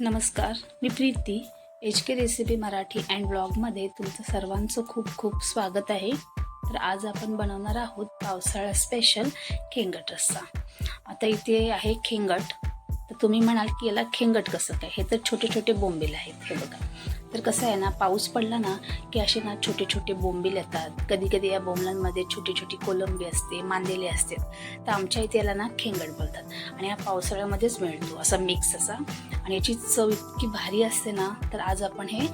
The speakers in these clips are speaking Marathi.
नमस्कार, मी Preeti HK recipe Marathi and ब्लॉगमध्ये तुमचं सर्वांचं खूप खूप स्वागत आहे. तर आज आपण बनवणार आहोत पावसाळा स्पेशल खेंगट रस्सा. आता इथे आहे खेंगट. तर तुम्ही म्हणाल की याला खेंगट कसं काय? हे तर छोटे छोटे बोंबील आहेत. हे बघा. तर कसं आहे ना, पाऊस पडला ना की असे ना छोटे छोटे बोंबील येतात. कधी कधी या बोंबलांमध्ये छोटी छोटी कोलंबी असते, मांदेली असते. तर आमच्या इथे याला ना खेंगट बोलतात आणि हा पावसाळ्यामध्येच मिळतो असा मिक्स असा. आणि याची चव इतकी भारी असते ना. तर आज आपण हे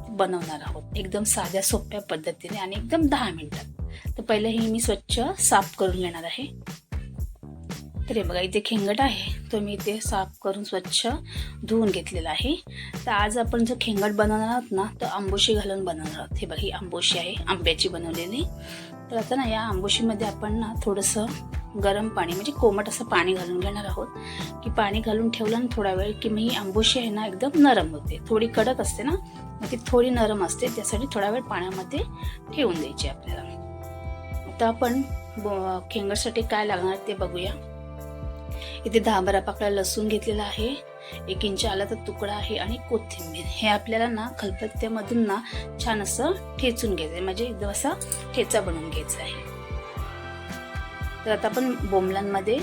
बनवणार आहोत एकदम साध्या सोप्या पद्धतीने आणि एकदम 10 मिनिटात. तर पहिले हे मी स्वच्छ साफ करून घेणार आहे. तर हे बघा, इथे खेंगट आहे तो मी इथे साफ करून स्वच्छ धुवून घेतलेला आहे. तर आज आपण जो खेंगट बनवणार आहोत ना, तो आंबोशी घालून बनवणार आहोत. हे बघा, ही आंबोशी आहे, आंब्याची बनवलेली. तर आता ना या आंबोशीमध्ये आपण ना थोडंसं गरम पाणी म्हणजे कोमट असं पाणी घालून घेणार आहोत. की पाणी घालून ठेवलं ना थोडा वेळ की मग ही आंबोशी आहे ना एकदम नरम होते. थोडी कडक असते ना, मग ती थोडी नरम असते. त्यासाठी थोडा वेळ पाण्यामध्ये ठेवून द्यायची आपल्याला. आता आपण खेंगटसाठी काय लागणार ते बघूया. इथे 10-12 पाकळ्या लसूण घेतलेला आहे, 1 इंच आलाचा तुकडा आहे आणि कोथिंबीर. हे आपल्याला ना खलबत्त्यामधून ना छान असं ठेचून घ्यायचं, म्हणजे एकदम असा ठेचा बनवून घ्यायचा आहे. तर आता आपण बोंबलांमध्ये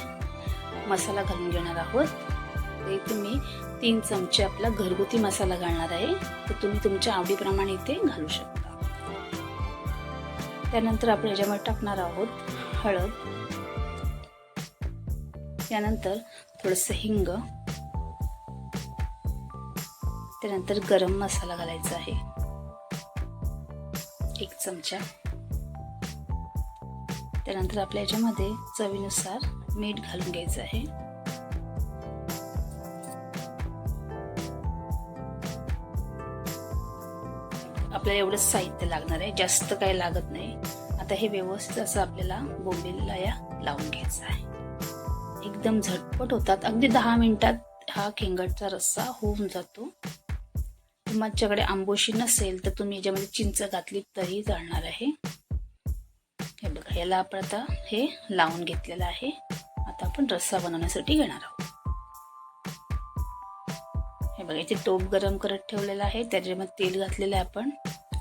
मसाला घालून घेणार आहोत. तर इथे मी 3 चमचे आपला घरगुती मसाला घालणार आहे. तर तुम्ही तुमच्या आवडीप्रमाणे इथे घालू शकता. त्यानंतर आपण याच्यामध्ये टाकणार आहोत हळद, त्यानंतर थोडंसं हिंग, त्यानंतर गरम मसाला घालायचा आहे 1 चमचा. त्यानंतर आपल्या याच्यामध्ये चवीनुसार मीठ घालून घ्यायचं आहे. आपल्याला एवढंच साहित्य लागणार आहे, जास्त काही लागत नाही. आता हे व्यवस्थित असं आपल्याला बोंबीलला या लावून घ्यायचं आहे. एकदम झटपट होतात, अगदी 10 मिनिटात हा खेंगटचा रस्सा होऊन जातो. तुमच्याकडे आंबोशी नसेल तर तुम्ही याच्यामध्ये चिंच घातली तरी चालणार आहे. हे बघा, याला आपण आता हे लावून घेतलेलं आहे. आता आपण रस्सा बनवण्यासाठी घेणार आहोत. हे बघा, इथे टोप गरम करत ठेवलेला आहे, त्याच्यामध्ये तेल घातलेलं आहे आपण.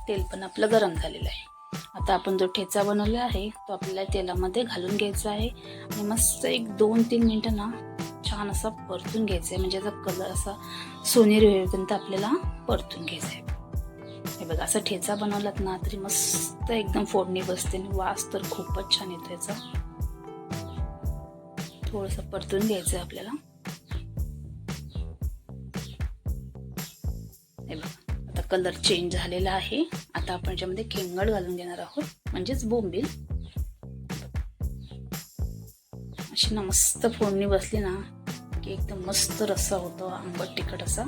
तेल पण आपलं गरम झालेलं आहे. आता आपण जो ठेचा बनवला आहे तो आपल्याला तेलामध्ये घालून घ्यायचा आहे आणि मस्त 1-2-3 मिनिटं ना छान असा परतून घ्यायचा आहे. म्हणजे याचा कलर असा सोनेरी होईपर्यंत आपल्याला परतून घ्यायचा आहे. हे बघा, असा ठेचा बनवलात ना तरी मस्त एकदम फोडणी बसते आणि वास तर खूपच छान येतो याचा. थोडंसं परतून घ्यायचं आहे आपल्याला. हे बघा, आता कलर चेंज झालेला आहे. आता आपण याच्यामध्ये खेंगट घालून घेणार आहोत, म्हणजेच बोंबील. अशी ना मस्त फोडणी बसली ना की एकदम मस्त रस्सा होतो, आंबट तिखट असा.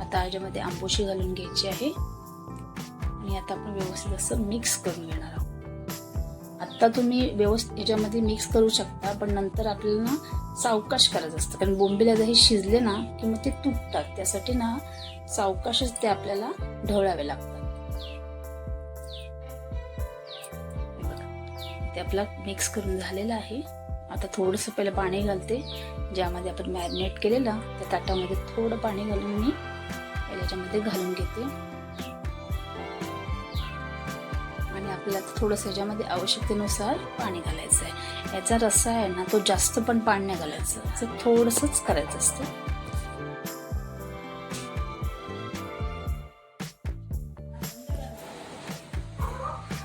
आता याच्यामध्ये आंबोशी घालून घ्यायची आहे आणि आता आपण व्यवस्थित असं मिक्स करून घेणार आहोत. आता तुम्ही व्यवस्थित याच्यामध्ये मिक्स करू शकता, पण नंतर आपल्याला ना सावकाश करायचं असतं, कारण बोंबील जर हे शिजले ना की मग ते तुटतात. त्यासाठी ना सावकाशच ते आपल्याला ढवळावे लागतात. ते आपला मिक्स करून झालेलं आहे. आता थोडंसं पहिलं पाणी घालते, ज्यामध्ये आपण मॅरिनेट केलेलं त्या ताटामध्ये थोडं पाणी घालून मी याच्यामध्ये घालून घेते. आणि आपल्याला थोडंसं याच्यामध्ये आवश्यकतेनुसार पाणी घालायचं आहे. याचा रस्सा आहे ना तो जास्त पण पाणी नाही घालायचं, असं थोडंसंच करायचं असतं.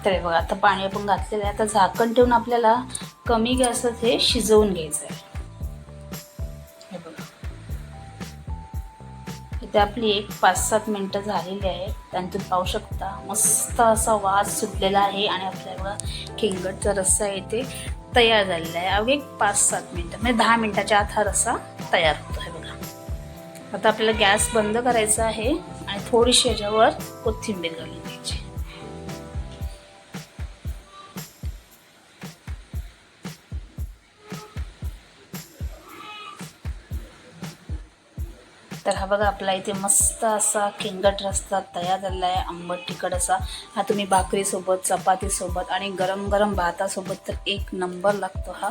तर बघा, आता पाणी आपण घातलेलं आहे. आता झाकण ठेवून आपल्याला कमी गॅसवर हे शिजवून घ्यायचं आहे. हे बघा, इथे आपली 5-7 मिनिटं झालेली आहेत. त्यानंतर पाहू शकता मस्त असा वास सुटलेला आहे आणि आपल्याला खेंगटचा रस्सा इथे तयार झालेला आहे. अवघे 5-7 मिनिटं म्हणजे 10 मिनिटाच्या आत हा रस्सा तयार होतो. हे बघा, आता आपल्याला गॅस बंद करायचा आहे आणि थोडीशी याच्यावर कोथिंबीर घालून घ्यायची. तर हा बघा, आपला इथे मस्त असा खेंगट रस्सा तयार झालेला आहे, आंबट तिखट असा. हा तुम्ही भाकरीसोबत, चपातीसोबत आणि गरम गरम भातासोबत तर 1 नंबर लागतो हा.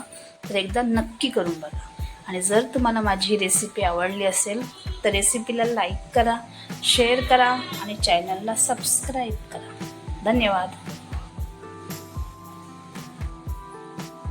तर एकदा नक्की करून बघा. आणि जर तुम्हाला माझी रेसिपी आवडली असेल तर रेसिपीला लाईक करा, शेअर करा आणि चॅनलला सबस्क्राईब करा. धन्यवाद.